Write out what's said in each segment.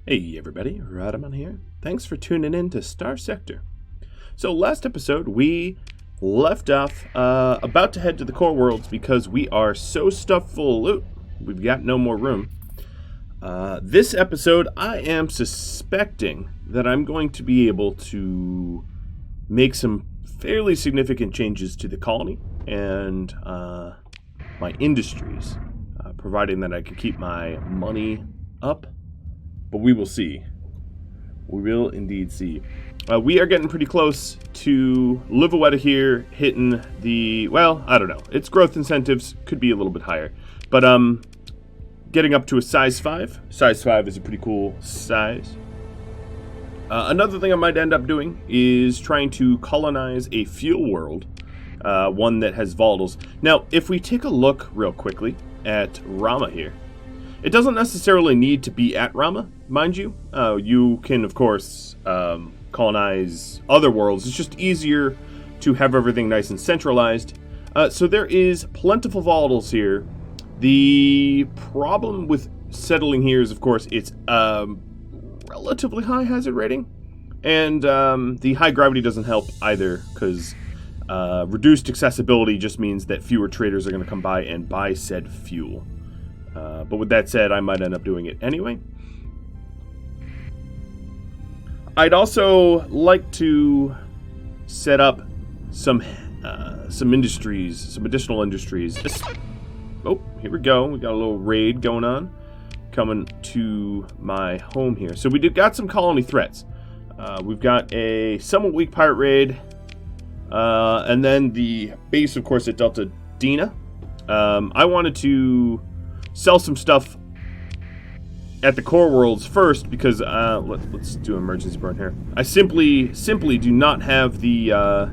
Hey everybody, Radaman here. Thanks for tuning in to Starsector. So last episode we left off about to head to the core worlds because we are so stuffed full of loot. We've got no more room. This episode I am suspecting that I'm going to be able to make some fairly significant changes to the colony and my industries, providing that I can keep my money up. But we will see. We will indeed see. We are getting pretty close to Livawetta here, hitting the, well, I don't know. Its growth incentives could be a little bit higher. But getting up to a size 5. Size 5 is a pretty cool size. Another thing I might end up doing is trying to colonize a fuel world. One that has volatiles. Now, if we take a look real quickly at Rama here. It doesn't necessarily need to be at Rama, mind you. You can, of course, colonize other worlds. It's just easier to have everything nice and centralized. So there is plentiful volatiles here. The problem with settling here is, of course, it's relatively high hazard rating. And the high gravity doesn't help either, because reduced accessibility just means that fewer traders are going to come by and buy said fuel. But with that said, I might end up doing it anyway. I'd also like to set up some industries, some additional industries. Oh, here we go. We got a little raid going on, coming to my home here. So we got some colony threats. We've got a somewhat weak pirate raid, and then the base, of course, at Delta Dina. I wanted to sell some stuff at the core worlds first because let's do emergency burn here. I simply do not have the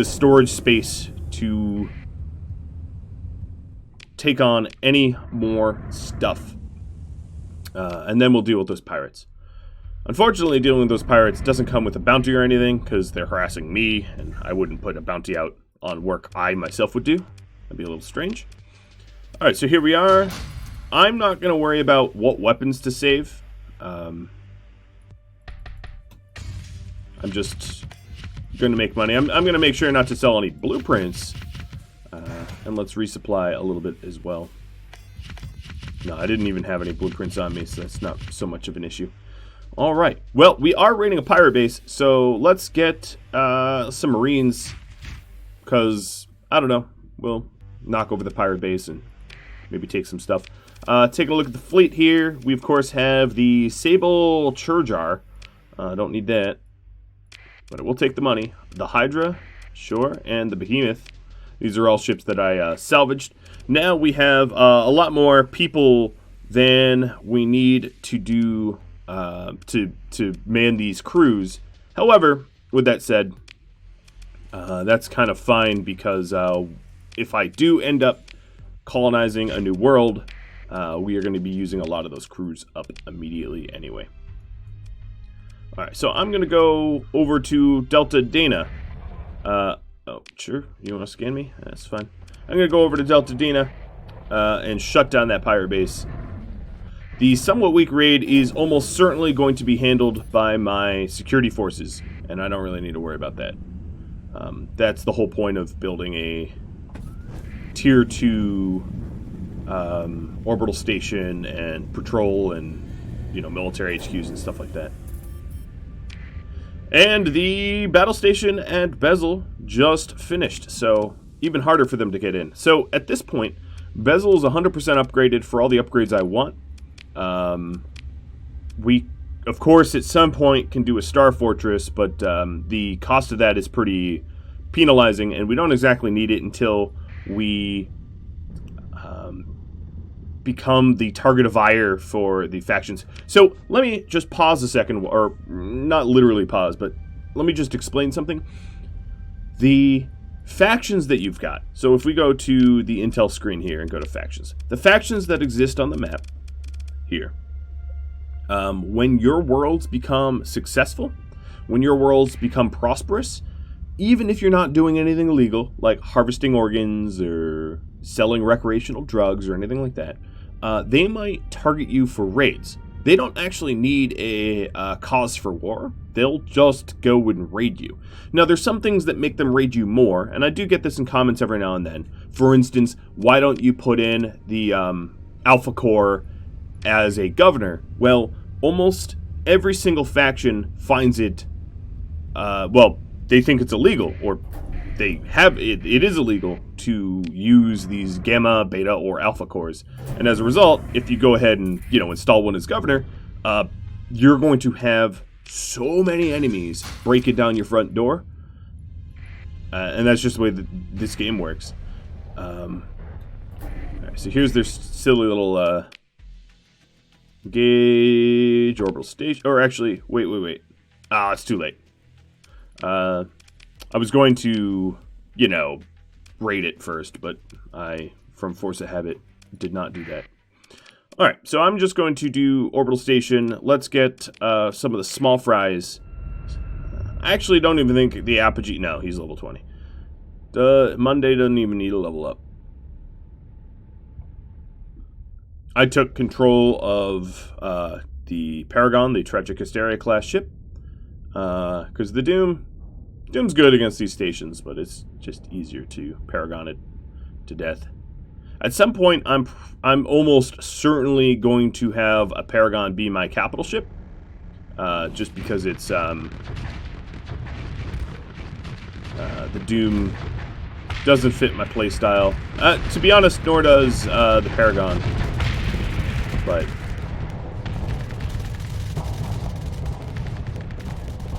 storage space to take on any more stuff, and then we'll deal with those pirates. Unfortunately, dealing with those pirates doesn't come with a bounty or anything because they're harassing me, and I wouldn't put a bounty out on work I myself would do. That'd be a little strange. Alright, so here we are. I'm not going to worry about what weapons to save. I'm just going to make money. I'm going to make sure not to sell any blueprints. And let's resupply a little bit as well. No, I didn't even have any blueprints on me, so that's not so much of an issue. Alright, well, we are raiding a pirate base, so let's get some marines. Because, I don't know, we'll knock over the pirate base and maybe take some stuff. Taking a look at the fleet here. We, of course, have the Sable Churjar. Don't need that. But it will take the money. The Hydra, sure, and the Behemoth. These are all ships that I salvaged. Now we have a lot more people than we need to do to man these crews. However, with that said, that's kind of fine because if I do end up colonizing a new world, we are going to be using a lot of those crews up immediately anyway. Alright, so I'm going to go over to Delta Dana. Oh, sure. You want to scan me? That's fine. I'm going to go over to Delta Dana and shut down that pirate base. The somewhat weak raid is almost certainly going to be handled by my security forces, and I don't really need to worry about that. That's the whole point of building a Tier 2 orbital station and patrol and, you know, military HQs and stuff like that. And the battle station at Bezel just finished, so even harder for them to get in. So at this point, Bezel is 100% upgraded for all the upgrades I want. We, of course, at some point can do a Star Fortress, but the cost of that is pretty penalizing, and we don't exactly need it until we become the target of ire for the factions. So let me just pause a second, or not literally pause, but let me just explain something. The factions that you've got, so if we go to the intel screen here and go to factions, the factions that exist on the map here, when your worlds become successful, when your worlds become prosperous, even if you're not doing anything illegal, like harvesting organs or selling recreational drugs or anything like that, they might target you for raids. They don't actually need a cause for war. They'll just go and raid you. Now, there's some things that make them raid you more, and I do get this in comments every now and then. For instance, why don't you put in the Alpha Core as a governor? Well, almost every single faction finds it, well, they think it's illegal, or they have it is illegal to use these Gamma, Beta, or Alpha Cores. And as a result, if you go ahead and, install one as governor, you're going to have so many enemies breaking down your front door. And that's just the way that this game works. Alright, so here's their silly little gauge orbital station. Or actually, wait. Ah, it's too late. I was going to, raid it first, but I, from force of habit, did not do that. Alright, so I'm just going to do orbital station. Let's get some of the small fries. I actually don't even think the Apogee... No, he's level 20. Monday doesn't even need a level up. I took control of the Paragon, the Tragic Hysteria class ship. Because the Doom's good against these stations, but it's just easier to Paragon it to death. At some point, I'm almost certainly going to have a Paragon be my capital ship, just because it's the Doom doesn't fit my playstyle. To be honest, nor does the Paragon. But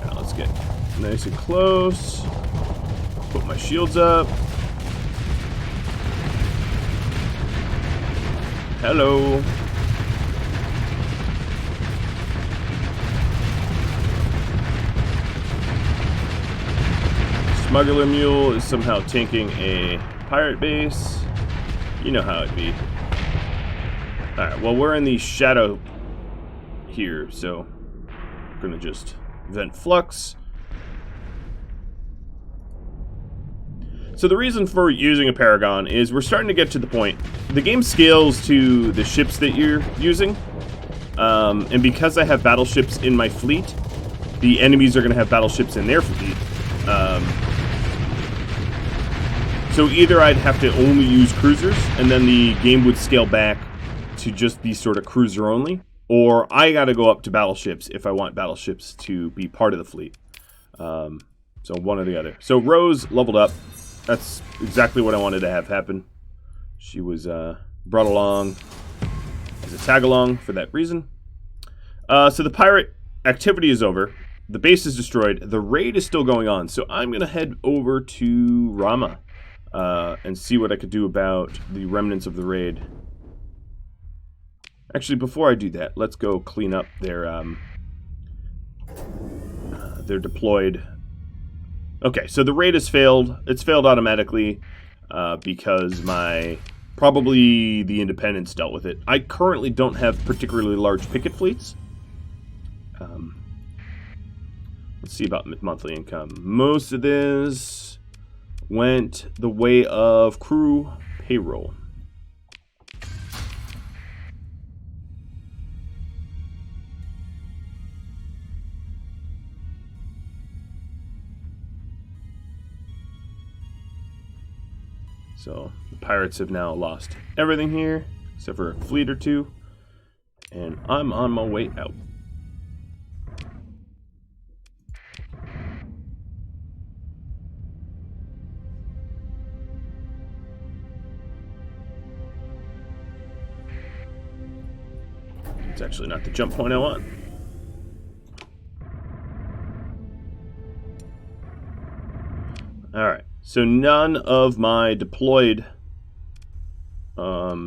now let's get nice and close. Put my shields up. Hello. Smuggler Mule is somehow tanking a pirate base. You know how it be. Alright, well, we're in the shadow here, so we're gonna just vent flux. So the reason for using a Paragon is we're starting to get to the point. The game scales to the ships that you're using. And because I have battleships in my fleet, the enemies are going to have battleships in their fleet. So either I'd have to only use cruisers, and then the game would scale back to just be sort of cruiser only. Or I got to go up to battleships if I want battleships to be part of the fleet. So one or the other. So Rose leveled up. That's exactly what I wanted to have happen. She was brought along as a tag-along for that reason. So the pirate activity is over. The base is destroyed. The raid is still going on. So I'm going to head over to Rama and see what I could do about the remnants of the raid. Actually, before I do that, let's go clean up their deployed... Okay, so the raid has failed. It's failed automatically because probably the Independents dealt with it. I currently don't have particularly large picket fleets. Let's see about monthly income. Most of this went the way of crew payroll. So, the pirates have now lost everything here, except for a fleet or two, and I'm on my way out. It's actually not the jump point I want. Alright. So none of my deployed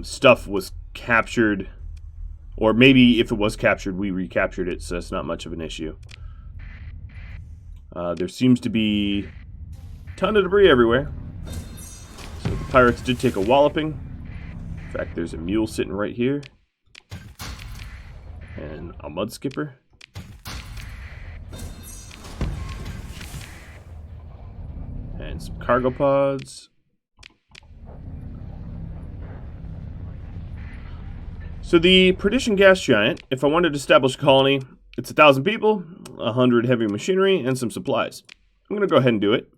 stuff was captured, or maybe if it was captured, we recaptured it, so that's not much of an issue. There seems to be a ton of debris everywhere. So the pirates did take a walloping. In fact, there's a mule sitting right here. And a mud skipper. And some cargo pods. So the Perdition gas giant, if I wanted to establish a colony, it's 1,000 people, 100 heavy machinery, and some supplies. I'm going to go ahead and do it.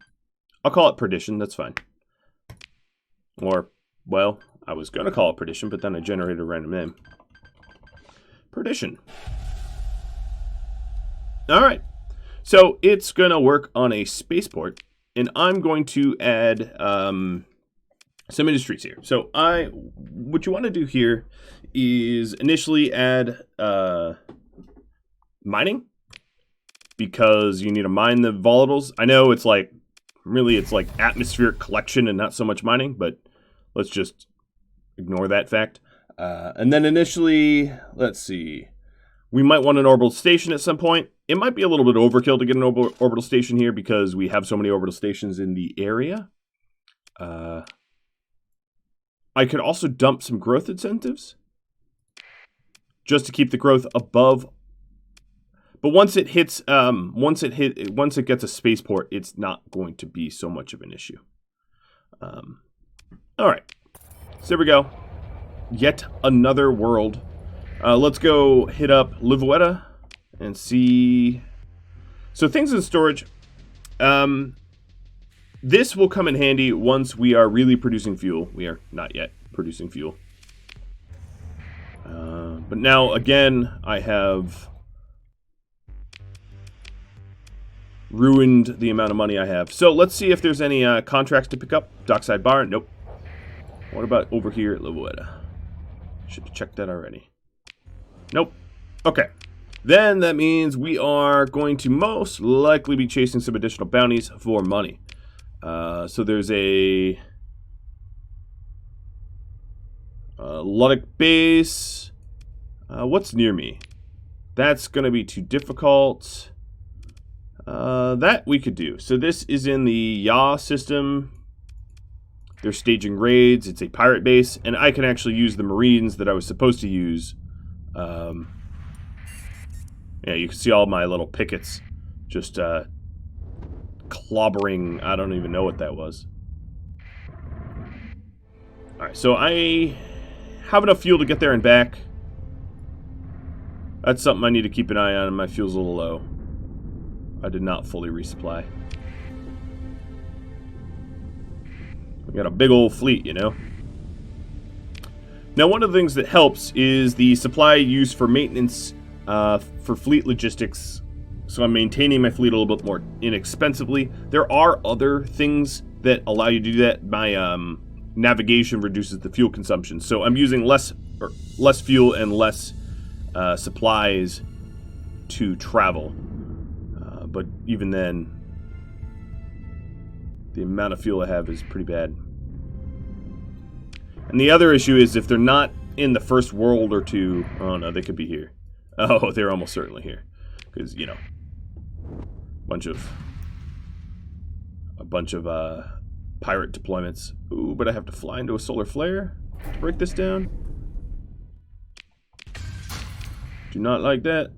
I'll call it Perdition, that's fine. Or, well, I was going to call it Perdition, but then I generated a random name. Perdition. Alright, so it's going to work on a spaceport, and I'm going to add some industries here. So what you want to do here is initially add mining, because you need to mine the volatiles. I know it's like, really it's like atmospheric collection and not so much mining, but let's just ignore that fact. And then initially, let's see, we might want an orbital station at some point. It might be a little bit overkill to get an orbital station here because we have so many orbital stations in the area. I could also dump some growth incentives just to keep the growth above. But once it hits, once it gets a spaceport, it's not going to be so much of an issue. All right, so there we go. Yet another world. Let's go hit up Livueta and see. So things in storage. This will come in handy once we are really producing fuel. We are not yet producing fuel. But now, again, I have ruined the amount of money I have. So let's see if there's any contracts to pick up. Dockside bar? Nope. What about over here at Livueta? Should have checked that already. Nope. Okay. Then that means we are going to most likely be chasing some additional bounties for money. So there's a Luddic base. What's near me? That's going to be too difficult. That we could do. So this is in the Yaw system. They're staging raids. It's a pirate base. And I can actually use the Marines that I was supposed to use. Yeah, you can see all my little pickets just clobbering. I don't even know what that was. Alright, so I have enough fuel to get there and back. That's something I need to keep an eye on. My fuel's a little low. I did not fully resupply. We got a big old fleet, you know. Now, one of the things that helps is the supply used for maintenance for fleet logistics. So I'm maintaining my fleet a little bit more inexpensively. There are other things that allow you to do that. My navigation reduces the fuel consumption. So I'm using less fuel and less supplies to travel. But even then, the amount of fuel I have is pretty bad. And the other issue is if they're not in the first world or two. Oh no, they could be here. Oh, they're almost certainly here. Because, you know, a bunch of pirate deployments. Ooh, but I have to fly into a solar flare to break this down. Do not like that.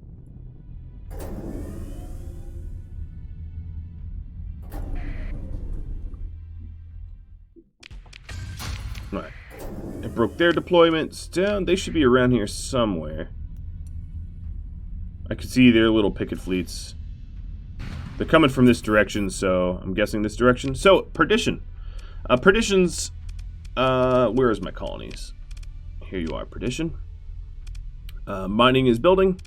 Alright. It broke their deployments down. They should be around here somewhere. I can see their little picket fleets. They're coming from this direction, so I'm guessing this direction. So, Perdition. Perdition's... where is my colonies? Here you are, Perdition. Mining is building.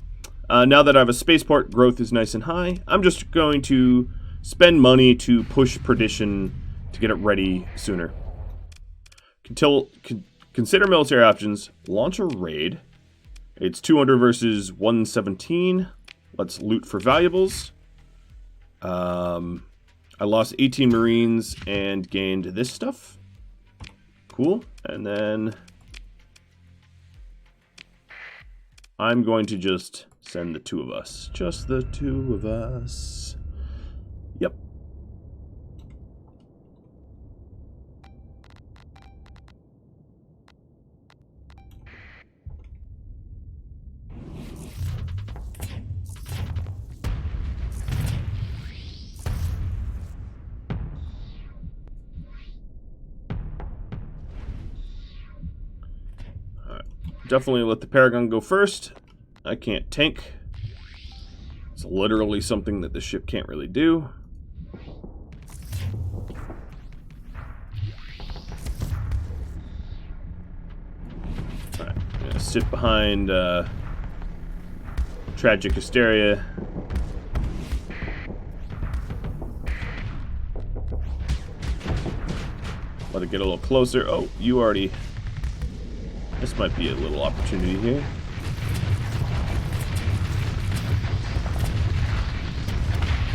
Now that I have a spaceport, growth is nice and high. I'm just going to spend money to push Perdition to get it ready sooner. Consider military options. Launch a raid. It's 200 versus 117. Let's loot for valuables. I lost 18 Marines and gained this stuff. Cool. And then I'm going to just send the two of us. Just the two of us. Yep. definitely let the Paragon go first. I can't tank. It's literally something that the ship can't really do. Alright, I'm gonna sit behind Tragic Hysteria. Let it get a little closer. Oh, you already... This might be a little opportunity here.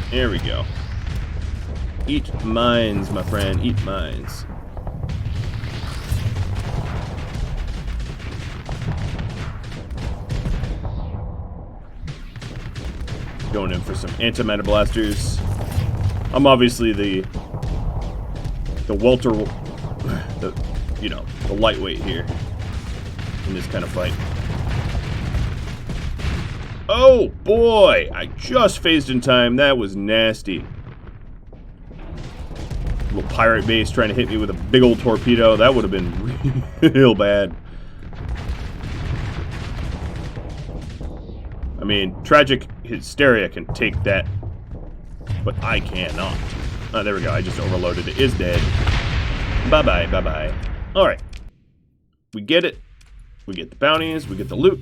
There we go. Eat mines, my friend. Eat mines. Going in for some antimatter blasters. I'm obviously the welter, the lightweight here in this kind of fight. Oh boy, I just phased in time. That was nasty. Little pirate base trying to hit me with a big old torpedo. That would have been real bad. I mean, Tragic Hysteria can take that, but I cannot. Oh, there we go. I just overloaded. It is dead. Bye-bye, bye-bye. Alright. We get it. We get the bounties. We get the loot.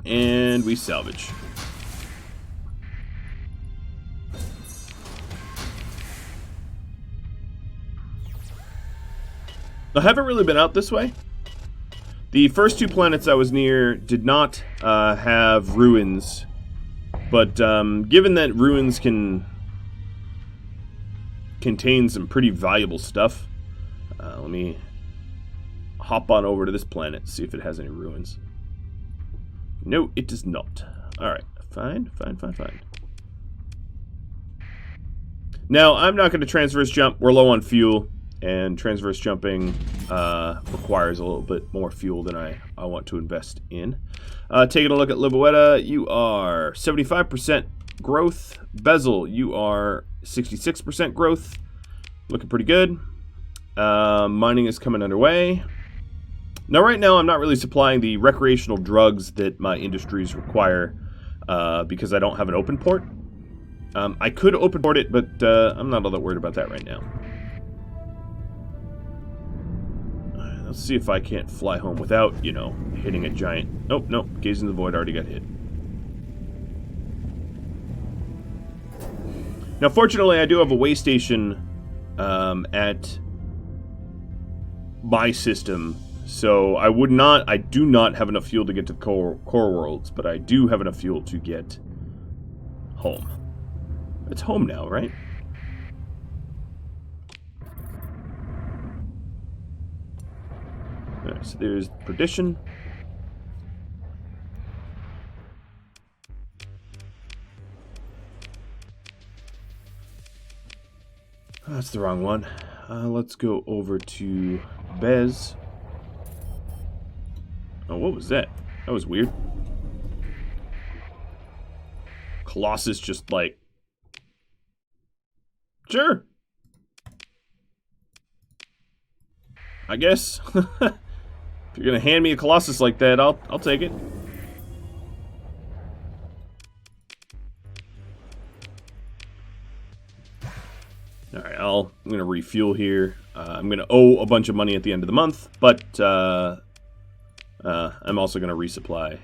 And we salvage. I haven't really been out this way. The first two planets I was near did not have ruins. But given that ruins can contain some pretty valuable stuff, let me hop on over to this planet, see if it has any ruins. No, it does not. Alright, fine. Now, I'm not going to transverse jump. We're low on fuel, and transverse jumping requires a little bit more fuel than I want to invest in. Taking a look at Liboeta, you are 75% growth. Bezel, you are 66% growth. Looking pretty good. Mining is coming underway. Now, right now, I'm not really supplying the recreational drugs that my industries require because I don't have an open port. I could open port it, but I'm not all that worried about that right now. Let's see if I can't fly home without, hitting a giant... Nope, Gaze in the Void already got hit. Now, fortunately, I do have a way station at my system. So I do not have enough fuel to get to the core worlds, but I do have enough fuel to get home. It's home now, right? Alright, so there's Perdition. Oh, that's the wrong one. Let's go over to Bez. Oh, what was that? That was weird. Colossus just like... Sure. I guess. If you're gonna hand me a Colossus like that, I'll take it. Alright, I'm gonna refuel here. I'm gonna owe a bunch of money at the end of the month, but I'm also going to resupply.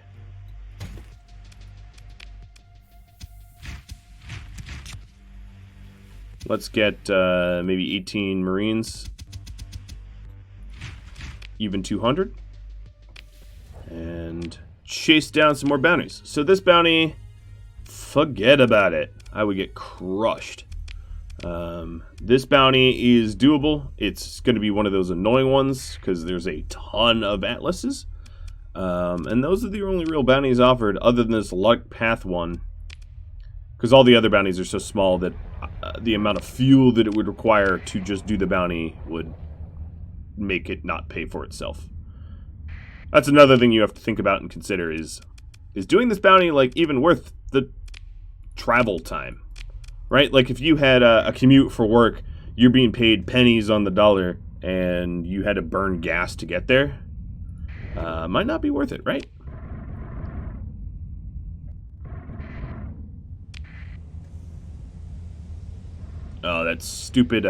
Let's get maybe 18 Marines. Even 200. And chase down some more bounties. So this bounty, forget about it. I would get crushed. This bounty is doable. It's going to be one of those annoying ones because there's a ton of atlases. And those are the only real bounties offered other than this luck path one. Because all the other bounties are so small that the amount of fuel that it would require to just do the bounty would make it not pay for itself. That's another thing you have to think about and consider is doing this bounty like even worth the travel time? Right? Like if you had a commute for work, you're being paid pennies on the dollar and you had to burn gas to get there. Might not be worth it, right? Oh, that stupid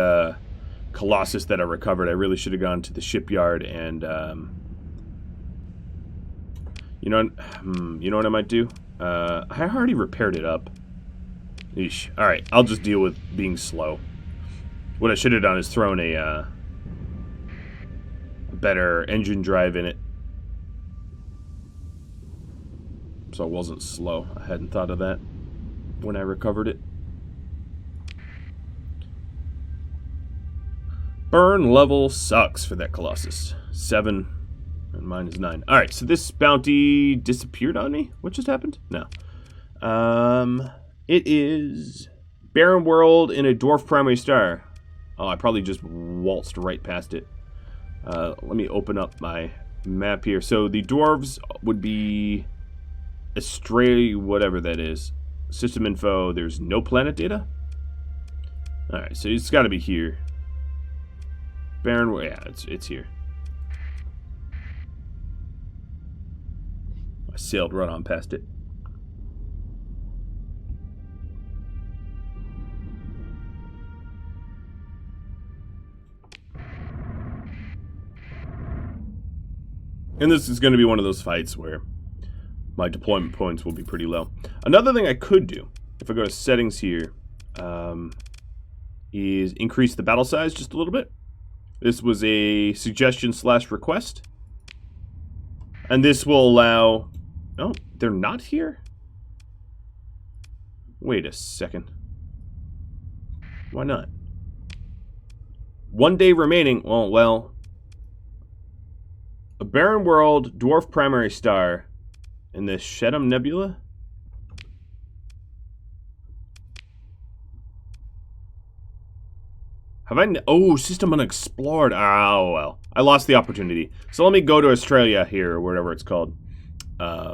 Colossus that I recovered. I really should have gone to the shipyard and, you know what I might do? I already repaired it up. Eesh. Alright, I'll just deal with being slow. What I should have done is thrown a better engine drive in it. So I wasn't slow. I hadn't thought of that when I recovered it. Burn level sucks for that Colossus. 7, and mine is 9. Alright, so this bounty disappeared on me? What just happened? No. It is Barren World in a dwarf primary star. Oh, I probably just waltzed right past it. Let me open up my map here. So the dwarves would be Astray, whatever that is. System info, there's no planet data? Alright, so it's got to be here. Barren World, yeah, it's here. I sailed right on past it. And this is going to be one of those fights where my deployment points will be pretty low. Another thing I could do, if I go to settings here, is increase the battle size just a little bit. This was a suggestion / request. And this will allow... Oh, they're not here? Wait a second. Why not? 1 day remaining. Well... A barren world, dwarf primary star, in the Shedham Nebula? Have I... Oh, system unexplored. Oh, well. I lost the opportunity. So let me go to Australia here, or whatever it's called. I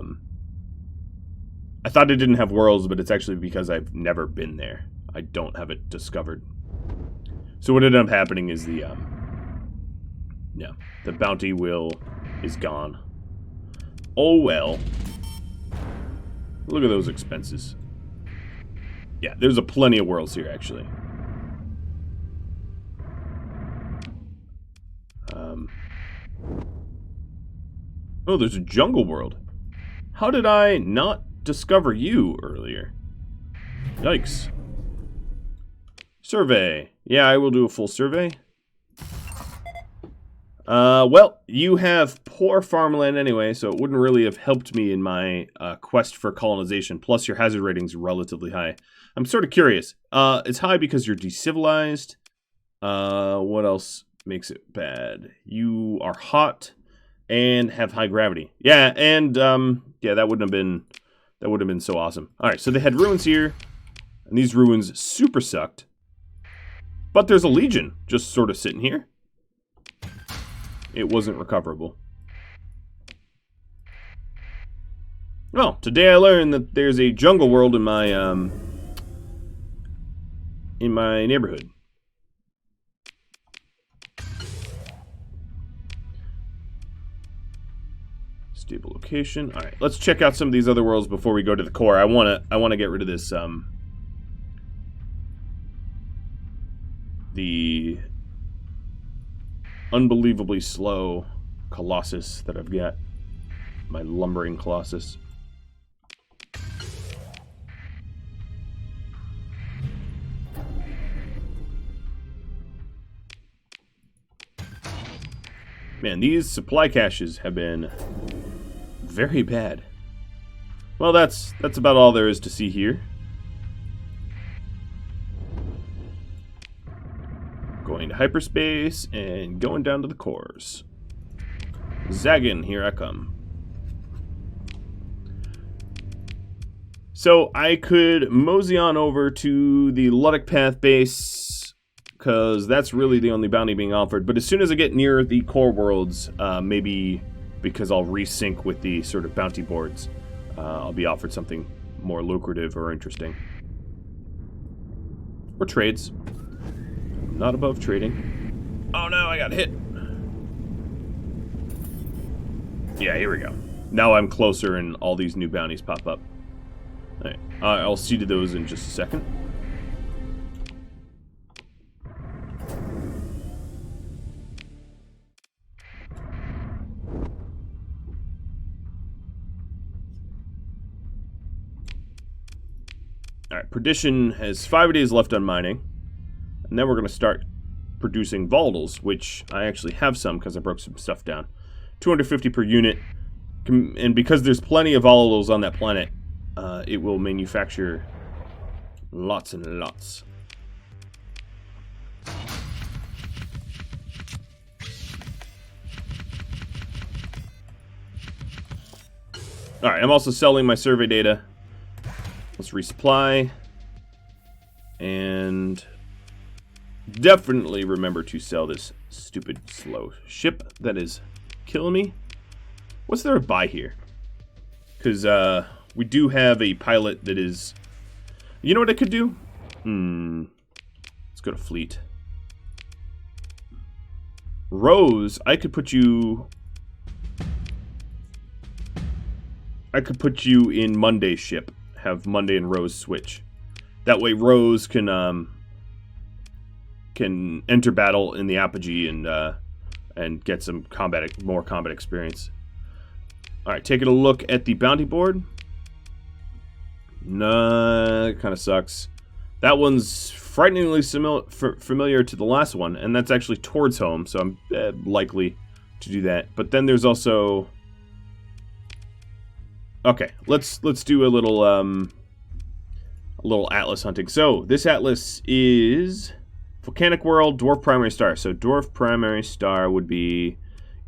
thought it didn't have worlds, but it's actually because I've never been there. I don't have it discovered. So what ended up happening is the... Yeah, the bounty is gone. Oh well. Look at those expenses. Yeah, there's a plenty of worlds here, actually. Oh, there's a jungle world. How did I not discover you earlier? Yikes. Survey. Yeah, I will do a full survey. Well, you have poor farmland anyway, so it wouldn't really have helped me in my quest for colonization. Plus, your hazard rating's relatively high. I'm sort of curious. It's high because you're decivilized. What else makes it bad? You are hot and have high gravity. Yeah, and yeah, that wouldn't have been so awesome. All right, so they had ruins here, and these ruins super sucked. But there's a legion just sort of sitting here. It wasn't recoverable. Well, today I learned that there's a jungle world in my neighborhood. Stable location. All right, let's check out some of these other worlds before we go to the core. I wanna get rid of this the unbelievably slow Colossus that I've got. My lumbering Colossus. Man, these supply caches have been very bad. Well, that's about all there is to see here. Going to hyperspace and going down to the cores. Zaggin, here I come. So I could mosey on over to the Luddic Path base, because that's really the only bounty being offered. But as soon as I get near the core worlds, maybe because I'll resync with the sort of bounty boards, I'll be offered something more lucrative or interesting. Or trades. Not above trading. Oh no, I got hit. Yeah, here we go. Now I'm closer and all these new bounties pop up. Alright, I'll see to those in just a second. Alright, Perdition has 5 days left on mining. And then we're going to start producing volatiles, which I actually have some because I broke some stuff down. 250 per unit. And because there's plenty of volatiles on that planet, it will manufacture lots and lots. Alright, I'm also selling my survey data. Let's resupply. And definitely remember to sell this stupid slow ship that is killing me. What's there to buy here? Because we do have a pilot that is... You know what I could do? Let's go to fleet. Rose, I could put you in Monday's ship. Have Monday and Rose switch. That way Rose can enter battle in the apogee and get some more combat experience. All right, taking a look at the bounty board. Nah, it kind of sucks. That one's frighteningly familiar to the last one, and that's actually towards home, so I'm likely to do that. But then there's also... Okay, let's do a little atlas hunting. So this atlas is volcanic world, dwarf primary star. So dwarf primary star would be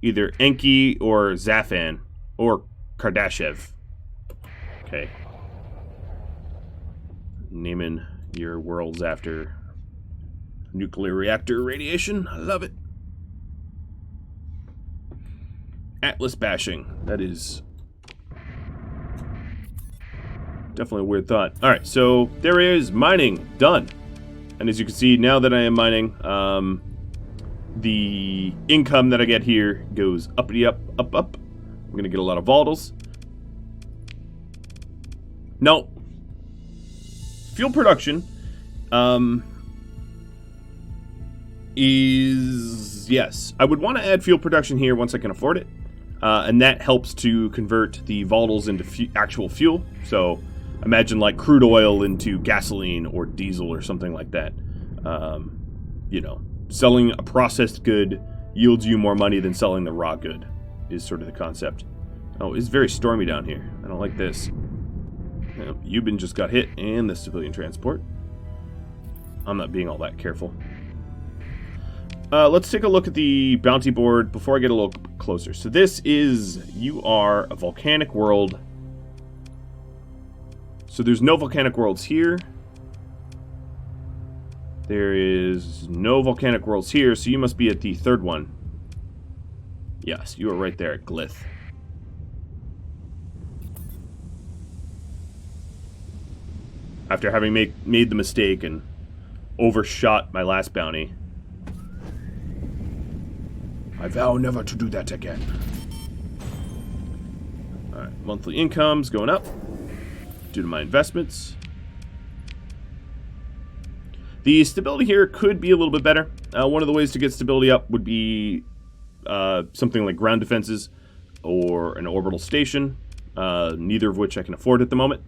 either Enki or Zafan or Kardashev. Okay. Naming your worlds after nuclear reactor radiation. I love it. Atlas bashing. That is definitely a weird thought. Alright, so there is mining. Done. And as you can see, now that I am mining, the income that I get here goes uppity up, up, up. I'm going to get a lot of volatiles. No. Fuel production is... Yes. I would want to add fuel production here once I can afford it. And that helps to convert the volatiles into actual fuel. So imagine like crude oil into gasoline or diesel or something like that. You know, selling a processed good yields you more money than selling the raw good is sort of the concept. Oh, it's very stormy down here. I don't like this. Euban just got hit, and the civilian transport. I'm not being all that careful. Let's take a look at the bounty board before I get a little closer. So this is, you are a volcanic world. So there's no volcanic worlds here. There is no volcanic worlds here, so you must be at the third one. Yes, you are right there at Glyph. After having made the mistake and overshot my last bounty. I vow never to do that again. Alright, monthly income's going up due to my investments. The stability here could be a little bit better. One of the ways to get stability up would be something like ground defenses or an orbital station, neither of which I can afford at the moment.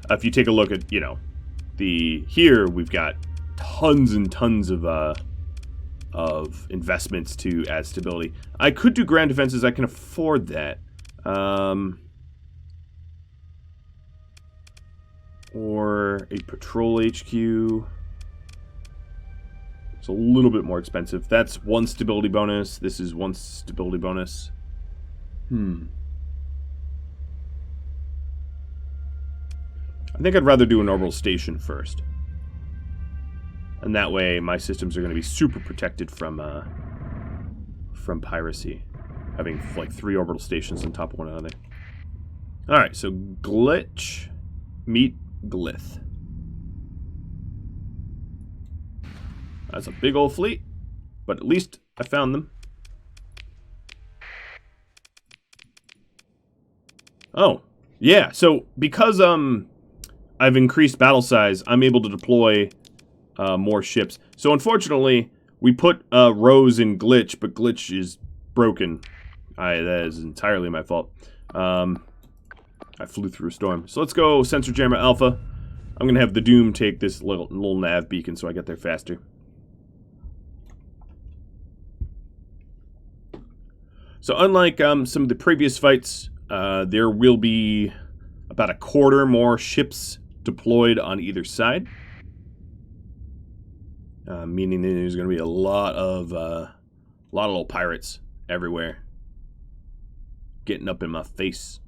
If you take a look at, you know, here we've got tons and tons of investments to add stability. I could do ground defenses. I can afford that. Or a patrol HQ. It's a little bit more expensive. That's one stability bonus. This is one stability bonus. I think I'd rather do an orbital station first. And that way my systems are going to be super protected from piracy. Having like 3 orbital stations on top of one another. Alright, so glitch meet Glyph. That's a big old fleet, but at least I found them. Oh, yeah. So because I've increased battle size, I'm able to deploy more ships. So unfortunately, we put Rose in Glitch, but Glitch is broken. That is entirely my fault. I flew through a storm. So let's go Sensor Jammer Alpha. I'm going to have the Doom take this little nav beacon so I get there faster. So unlike some of the previous fights, there will be about a quarter more ships deployed on either side. Meaning that there's going to be a lot of little pirates everywhere. Getting up in my face.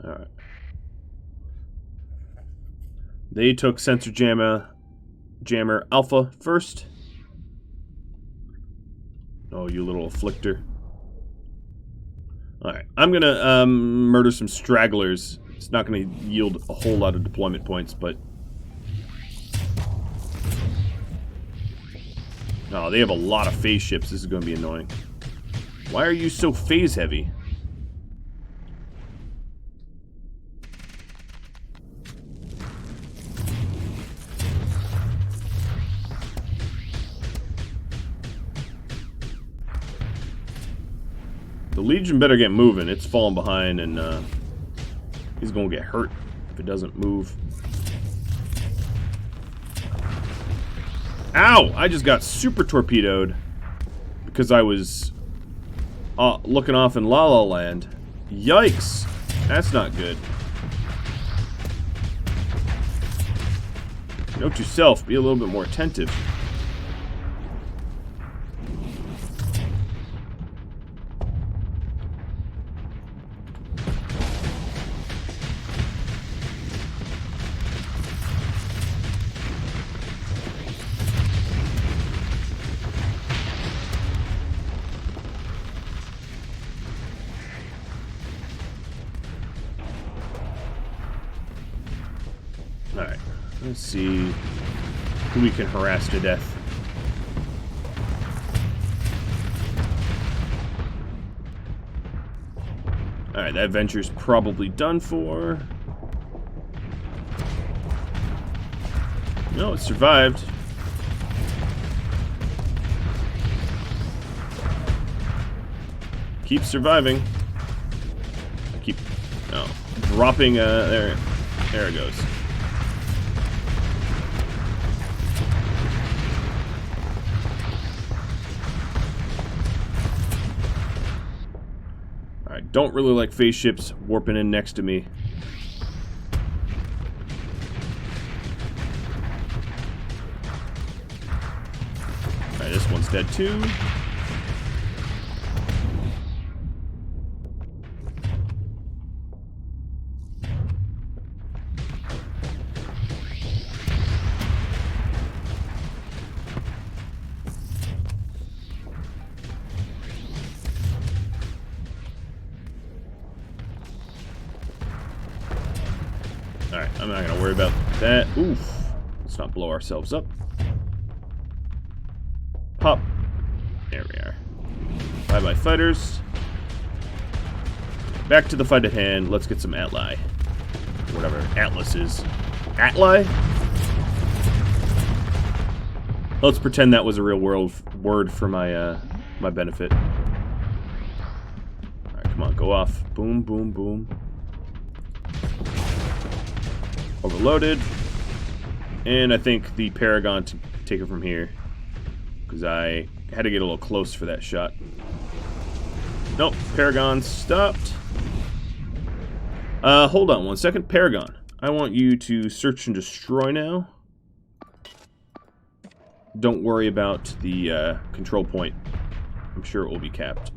Alright. They took Sensor Jammer Alpha first. Oh, you little afflictor. Alright, I'm gonna murder some stragglers. It's not gonna yield a whole lot of deployment points, but... Oh, they have a lot of phase ships. This is gonna be annoying. Why are you so phase heavy? The Legion better get moving. It's falling behind, and he's gonna get hurt if it doesn't move. Ow! I just got super torpedoed because I was looking off in La La Land. Yikes! That's not good. Note to self, be a little bit more attentive. Alright, let's see who we can harass to death. Alright, that venture's probably done for. No, it survived. Keep surviving. Keep dropping there it goes. Alright, don't really like phase ships warping in next to me. Alright, this one's dead too. Alright, I'm not gonna worry about that. Oof. Let's not blow ourselves up. Pop. There we are. Bye-bye, fighters. Back to the fight at hand. Let's get some Atli. Whatever Atlas is. Atli? Let's pretend that was a real word for my my benefit. Alright, come on, go off. Boom, boom, boom. Overloaded. And I think the Paragon to take it from here. Because I had to get a little close for that shot. Nope, Paragon stopped. Hold on one second. Paragon, I want you to search and destroy now. Don't worry about the control point. I'm sure it will be capped.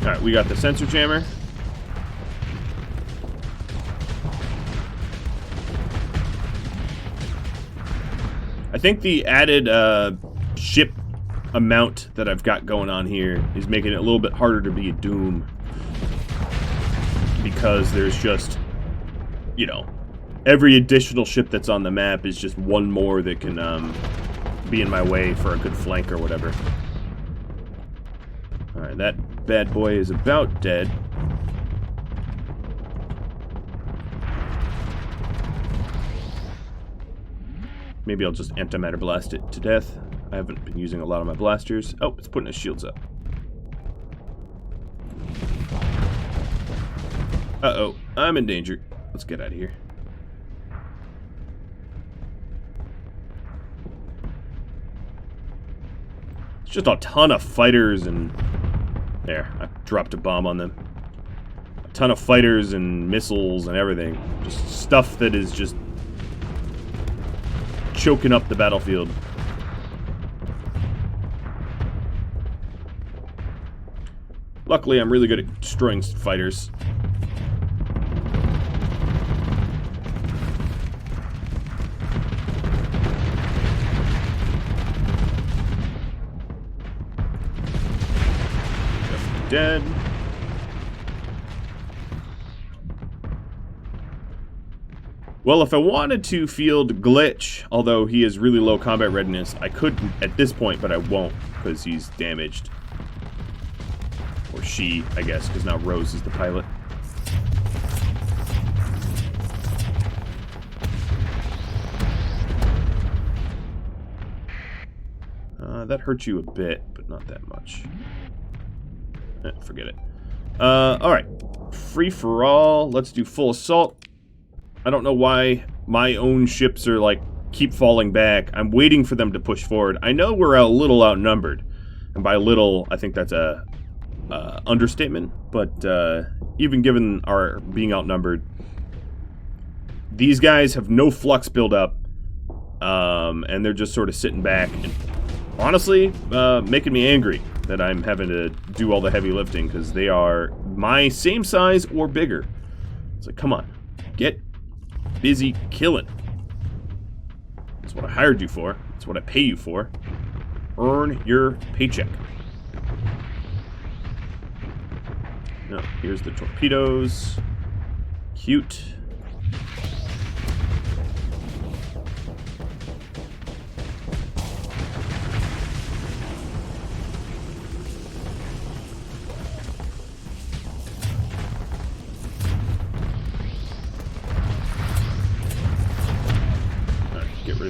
Alright, we got the sensor jammer. I think the added ship amount that I've got going on here is making it a little bit harder to be a Doom. Because there's just, you know, every additional ship that's on the map is just one more that can be in my way for a good flank or whatever. Alright, that bad boy is about dead. Maybe I'll just antimatter blast it to death. I haven't been using a lot of my blasters. Oh, it's putting his shields up. Uh-oh, I'm in danger. Let's get out of here. It's just a ton of fighters and... There, I dropped a bomb on them. A ton of fighters and missiles and everything. Just stuff that is just... choking up the battlefield. Luckily, I'm really good at destroying fighters. Dead. Well, if I wanted to field Glitch, although he has really low combat readiness, I could at this point, but I won't, because he's damaged. Or she, I guess, because now Rose is the pilot. That hurts you a bit, but not that much. Forget it. Alright. Free for all. Let's do full assault. I don't know why my own ships are, like, keep falling back. I'm waiting for them to push forward. I know we're a little outnumbered. And by little, I think that's a understatement. But even given our being outnumbered, these guys have no flux buildup. And they're just sort of sitting back and honestly making me angry that I'm having to do all the heavy lifting, because they are my same size or bigger. It's like, come on, get busy killing. That's what I hired you for. That's what I pay you for. Earn your paycheck. No, here's the torpedoes. Cute.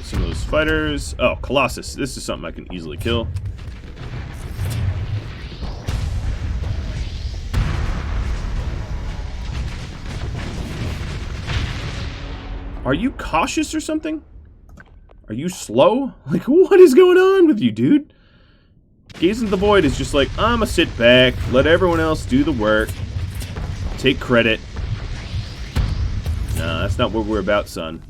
Some of those fighters. Oh, Colossus. This is something I can easily kill. Are you cautious or something? Are you slow? Like, what is going on with you, dude? Gaze into the Void is just like, I'ma sit back, let everyone else do the work, take credit. No, that's not what we're about, son.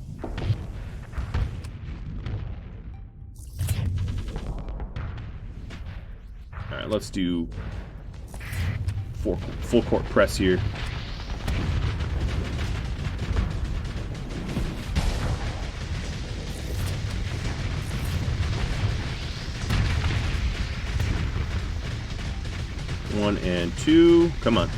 Alright, let's do full court press here. One and two. Come on.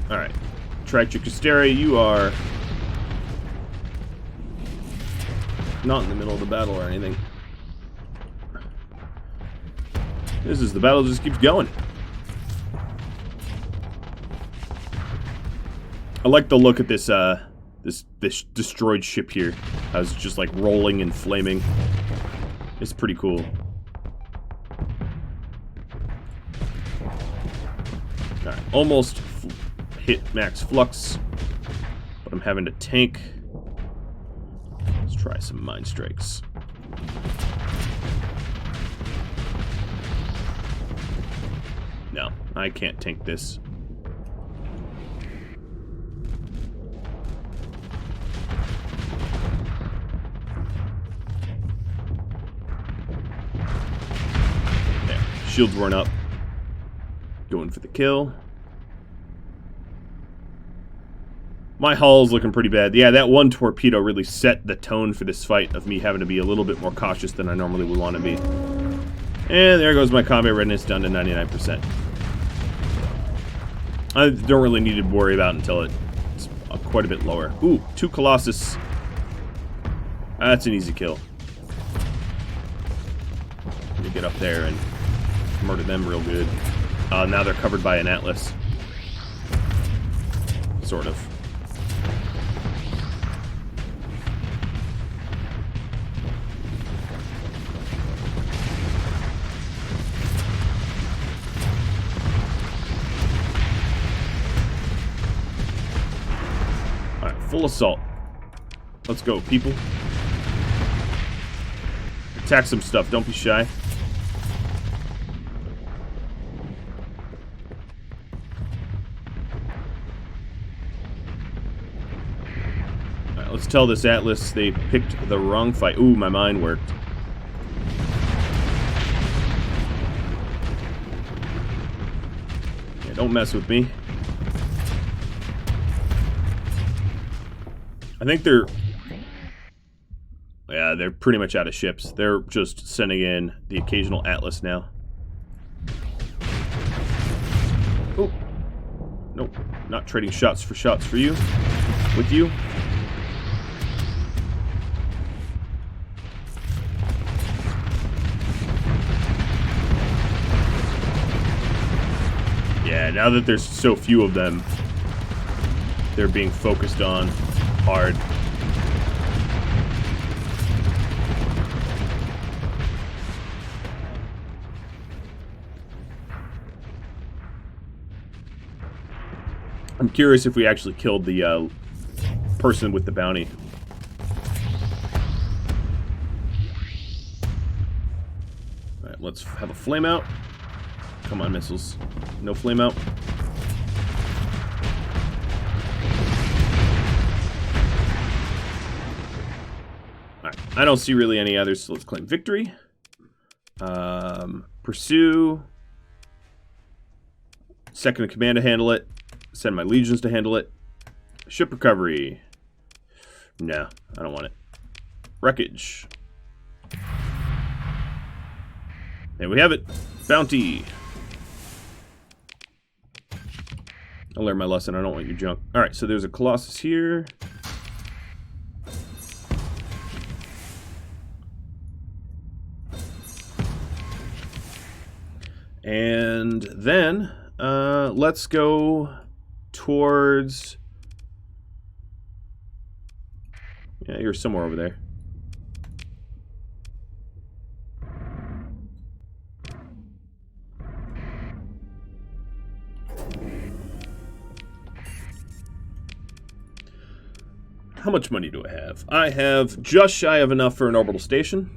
Alright. Trichicostera, you are not in the middle of the battle or anything. This is the battle just keeps going. I like the look at this this destroyed ship here. I was just like rolling and flaming. It's pretty cool. Alright, almost hit max flux, but I'm having to tank. Let's try some mind strikes. No, I can't tank this. There, shields weren't up. Going for the kill. My hull's looking pretty bad. Yeah, that one torpedo really set the tone for this fight of me having to be a little bit more cautious than I normally would want to be. And there goes my combat readiness down to 99%. I don't really need to worry about until it's quite a bit lower. Ooh, 2 Colossus. That's an easy kill. Let me get up there and murder them real good. Now they're covered by an Atlas. Sort of. Alright, full assault. Let's go, people. Attack some stuff, don't be shy. Let's tell this Atlas they picked the wrong fight. Ooh, my mind worked. Yeah, don't mess with me. I think they're... Yeah, they're pretty much out of ships. They're just sending in the occasional Atlas now. Oh. Nope. Not trading shots for you. With you. Yeah, now that there's so few of them, they're being focused on hard. I'm curious if we actually killed the person with the bounty. Alright, let's have a flame out. Come on, missiles. No flame out. Alright, I don't see really any others, so let's claim victory. Pursue. Second in command to handle it. Send my legions to handle it. Ship recovery. No, I don't want it. Wreckage. There we have it. Bounty. I learned my lesson. I don't want your junk. Alright, so there's a Colossus here. And then, let's go towards... Yeah, you're somewhere over there. How much money do I have? I have just shy of enough for an orbital station.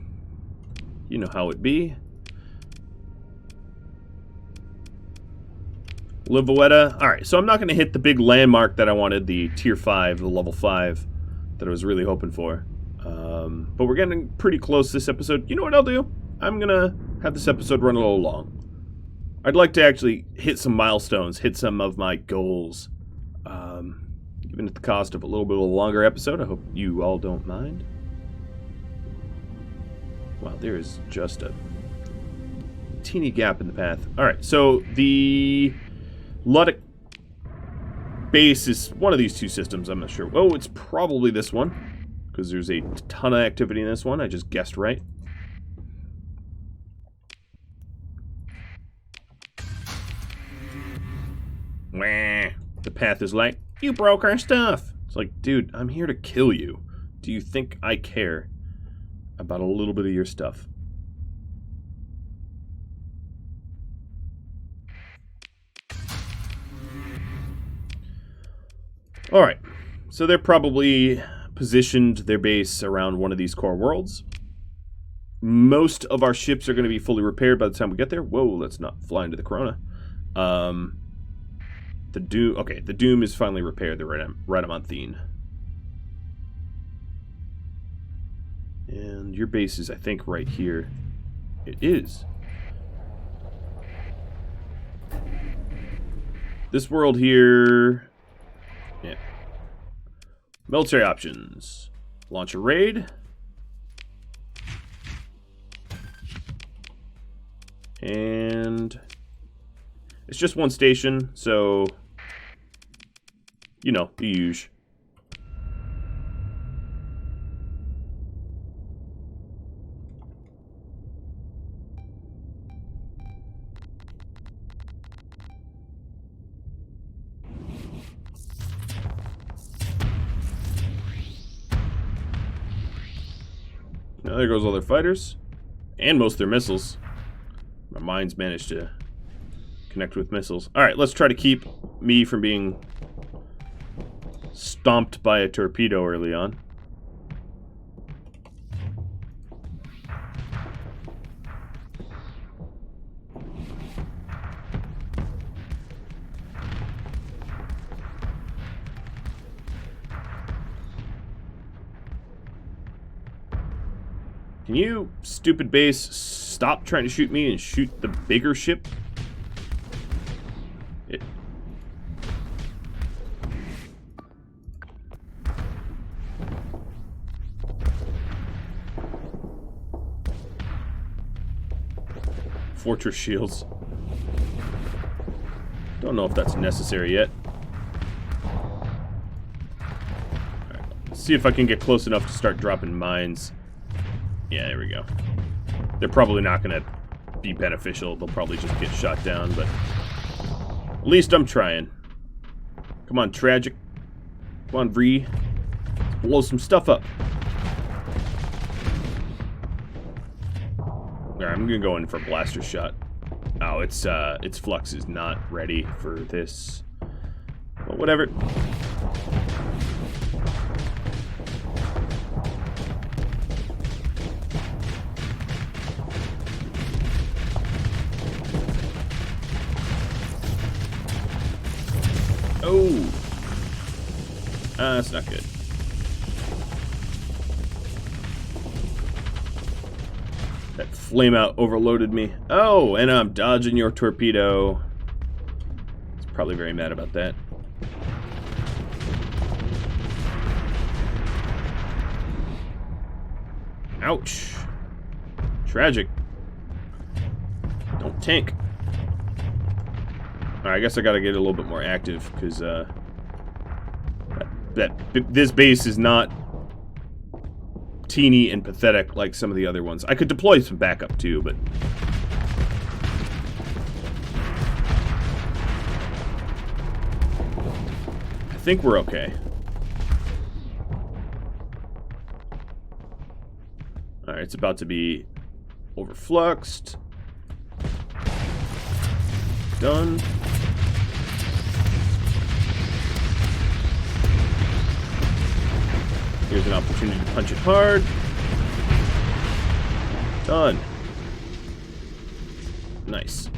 You know how it be. Livuetta. Alright, so I'm not going to hit the big landmark that I wanted, the tier 5, the level 5, that I was really hoping for. But we're getting pretty close this episode. You know what I'll do? I'm going to have this episode run a little long. I'd like to actually hit some milestones, hit some of my goals. Even at the cost of a little bit of a longer episode. I hope you all don't mind. Wow, there is just a teeny gap in the path. Alright, so the Luddic base is one of these two systems. I'm not sure. Oh, it's probably this one, because there's a ton of activity in this one. I just guessed right. Wah. The path is like, you broke our stuff. It's like, dude, I'm here to kill you. Do you think I care about a little bit of your stuff? Alright, so they're probably positioned their base around one of these core worlds. Most of our ships are going to be fully repaired by the time we get there. Whoa, let's not fly into the Corona. The Doom, okay, the Doom is finally repaired, the Radamanthine. And your base is, I think, right here. It is. This world here... Yeah. Military options. Launch a raid. And... it's just one station, so... you know, the usual. Now there goes all their fighters. And most of their missiles. My mind's managed to connect with missiles. Alright, let's try to keep me from being stomped by a torpedo early on. Can you, stupid base, stop trying to shoot me and shoot the bigger ship? Fortress shields. Don't know if that's necessary yet. Alright, let's see if I can get close enough to start dropping mines. Yeah, there we go. They're probably not going to be beneficial. They'll probably just get shot down, but at least I'm trying. Come on, Tragic. Come on, Vree. Let's blow some stuff up. Alright, I'm going to go in for a blaster shot. Oh, its flux is not ready for this. Well, whatever. Oh, that's not good. That flame out overloaded me. Oh, and I'm dodging your torpedo. It's probably very mad about that. Ouch. Tragic. Don't tank. I guess I gotta get a little bit more active, because this base is not teeny and pathetic like some of the other ones. I could deploy some backup too, but... I think we're okay. Alright, it's about to be overfluxed. Done. Here's an opportunity to punch it hard. Done. Nice.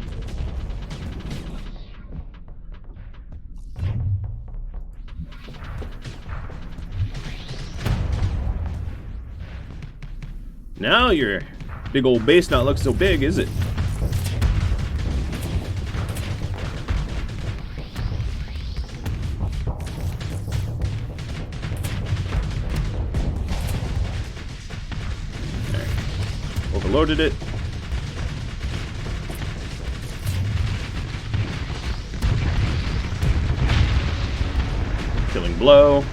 Now your big old base not look so big, is it? Overloaded it. Killing blow.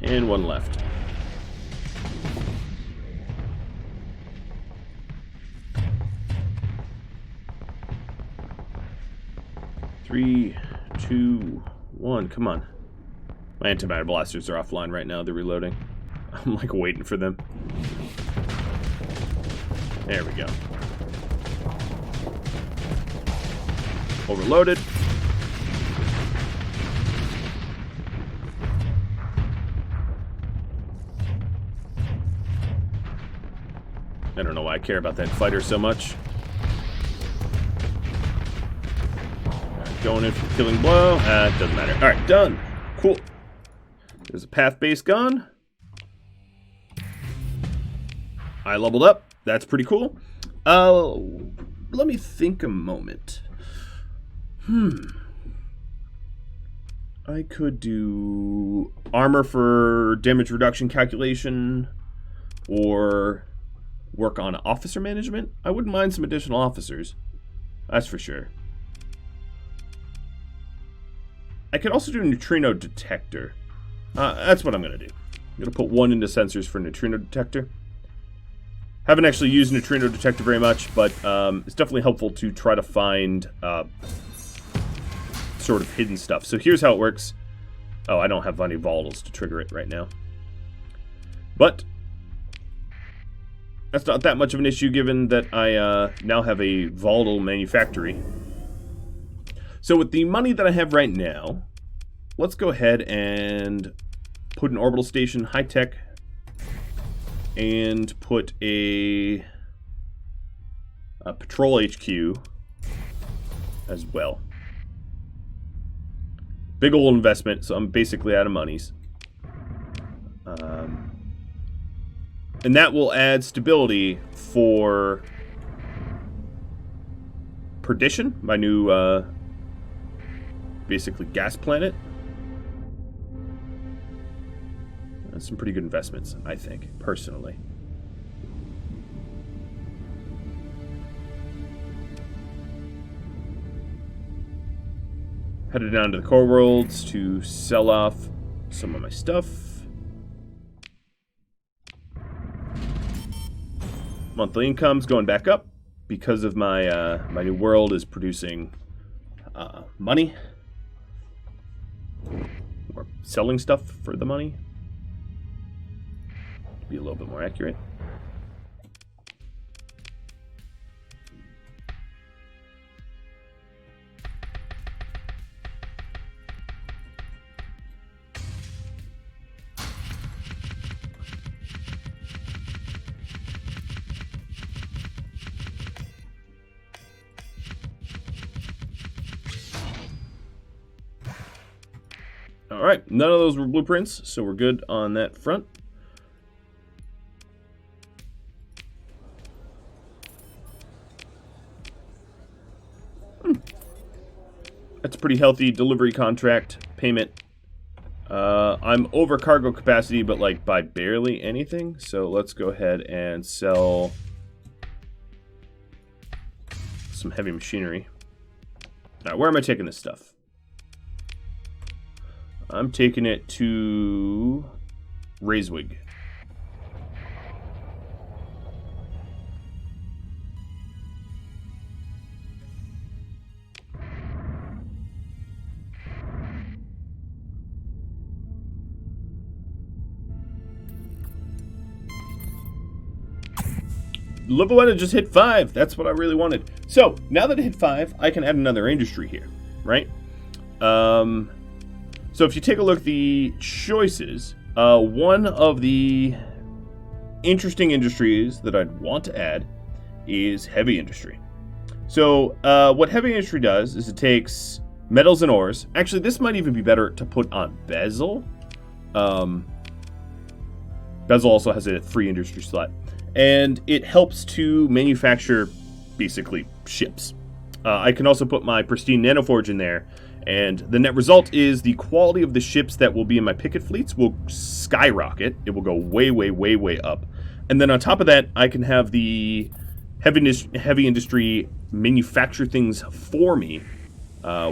And one left. Three, two, one. Come on. My antimatter blasters are offline right now. They're reloading. I'm like waiting for them. There we go. Overloaded. I don't know why I care about that fighter so much. Going in for killing blow. It doesn't matter. Alright, done. Cool. There's a path base gone. I leveled up. That's pretty cool. Let me think a moment. I could do armor for damage reduction calculation, or work on officer management. I wouldn't mind some additional officers, that's for sure. I could also do a neutrino detector. That's what I'm going to do. I'm going to put one into sensors for neutrino detector. Haven't actually used neutrino detector very much, but it's definitely helpful to try to find sort of hidden stuff. So here's how it works. Oh, I don't have any volatiles to trigger it right now. But that's not that much of an issue given that I now have a volatile manufactory. So with the money that I have right now, let's go ahead and put an orbital station, high-tech, and put a patrol HQ as well. Big old investment, so I'm basically out of monies. And that will add stability for Perdition, my new basically gas planet. That's some pretty good investments, I think, personally. Headed down to the core worlds to sell off some of my stuff. Monthly income's going back up because of my my new world is producing money. Or selling stuff for the money. To be a little bit more accurate. Alright, none of those were blueprints, so we're good on that front. That's a pretty healthy delivery contract payment. I'm over cargo capacity, but like by barely anything, so let's go ahead and sell some heavy machinery. Alright, where am I taking this stuff? I'm taking it to Raiswig. Level 1 just hit 5. That's what I really wanted. So, now that it hit 5, I can add another industry here, right? So if you take a look at the choices, one of the interesting industries that I'd want to add is heavy industry. So what heavy industry does is it takes metals and ores. Actually, this might even be better to put on Bezel. Bezel also has a free industry slot. And it helps to manufacture, basically, ships. I can also put my pristine nanoforge in there. And the net result is the quality of the ships that will be in my picket fleets will skyrocket. It will go way, way, way, way up. And then on top of that, I can have the heavy industry manufacture things for me,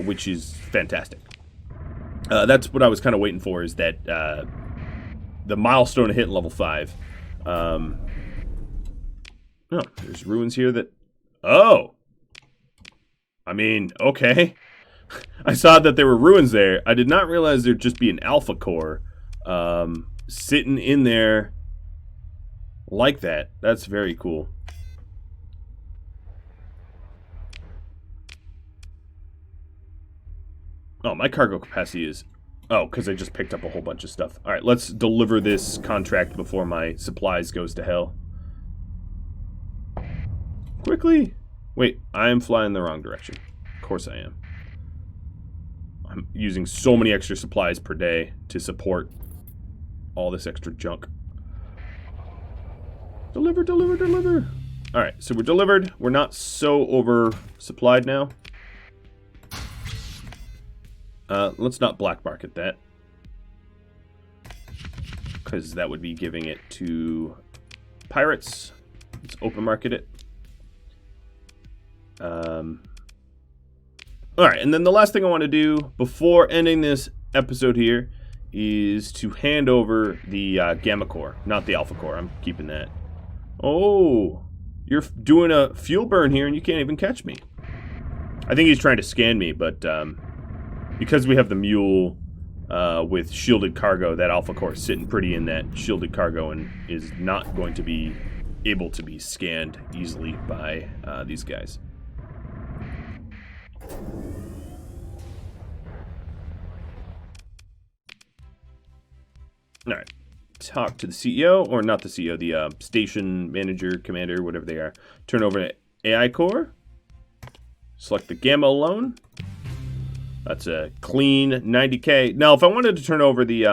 which is fantastic. That's what I was kind of waiting for, is that the milestone to hit level 5. Oh, there's ruins here that... Oh! I mean, okay. I saw that there were ruins there. I did not realize there'd just be an alpha core sitting in there like that. That's very cool. Oh, my cargo capacity is... Oh, because I just picked up a whole bunch of stuff. All right, let's deliver this contract before my supplies goes to hell. Quickly! Wait, I am flying the wrong direction. Of course I am. I'm using so many extra supplies per day to support all this extra junk. Deliver, deliver, deliver. Alright, so we're delivered. We're not so oversupplied now. Let's not black market that, because that would be giving it to pirates. Let's open market it. Alright, and then the last thing I want to do before ending this episode here is to hand over the Gamma Core, not the Alpha Core. I'm keeping that. Oh, you're doing a fuel burn here and you can't even catch me. I think he's trying to scan me, but because we have the mule with shielded cargo, that Alpha Core is sitting pretty in that shielded cargo and is not going to be able to be scanned easily by these guys. All right, talk to the CEO, or not the CEO, the station manager, commander, whatever they are. Turn over to AI core. Select the Gamma alone. That's a clean 90K. Now, if I wanted to turn over the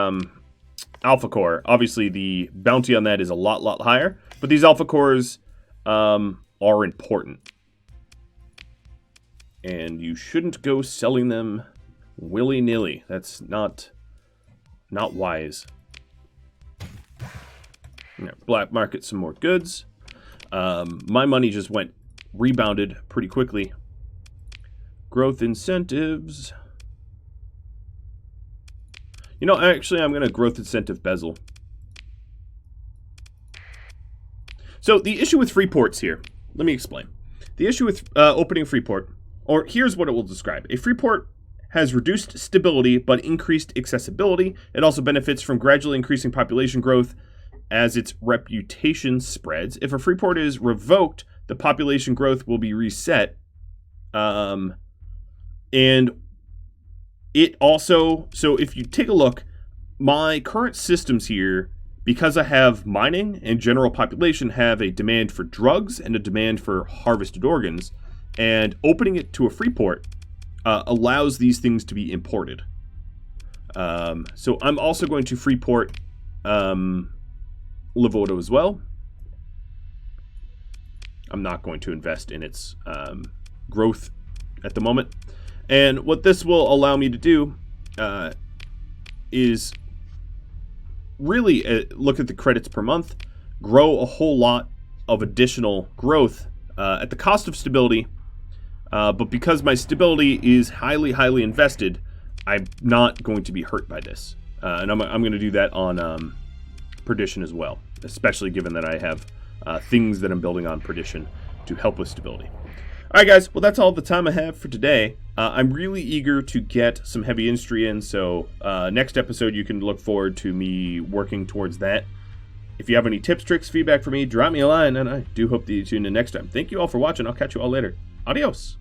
Alpha Core, obviously the bounty on that is a lot higher. But these Alpha Cores are important. And you shouldn't go selling them willy-nilly. That's not wise. Black market some more goods. My money just rebounded pretty quickly. Growth incentives. You know, actually, I'm going to growth incentive bezel. So the issue with free ports here, let me explain. The issue with opening free port, or here's what it will describe. A free port has reduced stability but increased accessibility. It also benefits from gradually increasing population growth as its reputation spreads. If a free port is revoked, the population growth will be reset. And it also, so if you take a look, my current systems here, because I have mining and general population, have a demand for drugs and a demand for harvested organs, and opening it to a free port allows these things to be imported. So I'm also going to free port Livoto as well. I'm not going to invest in its growth at the moment. And what this will allow me to do is really look at the credits per month, grow a whole lot of additional growth at the cost of stability. But because my stability is highly invested, I'm not going to be hurt by this. And I'm going to do that on Perdition as well, especially given that I have things that I'm building on Perdition to help with stability. All right, guys. Well, that's all the time I have for today. I'm really eager to get some heavy industry in, so next episode you can look forward to me working towards that. If you have any tips, tricks, feedback for me, drop me a line, and I do hope that you tune in next time. Thank you all for watching. I'll catch you all later. Adios.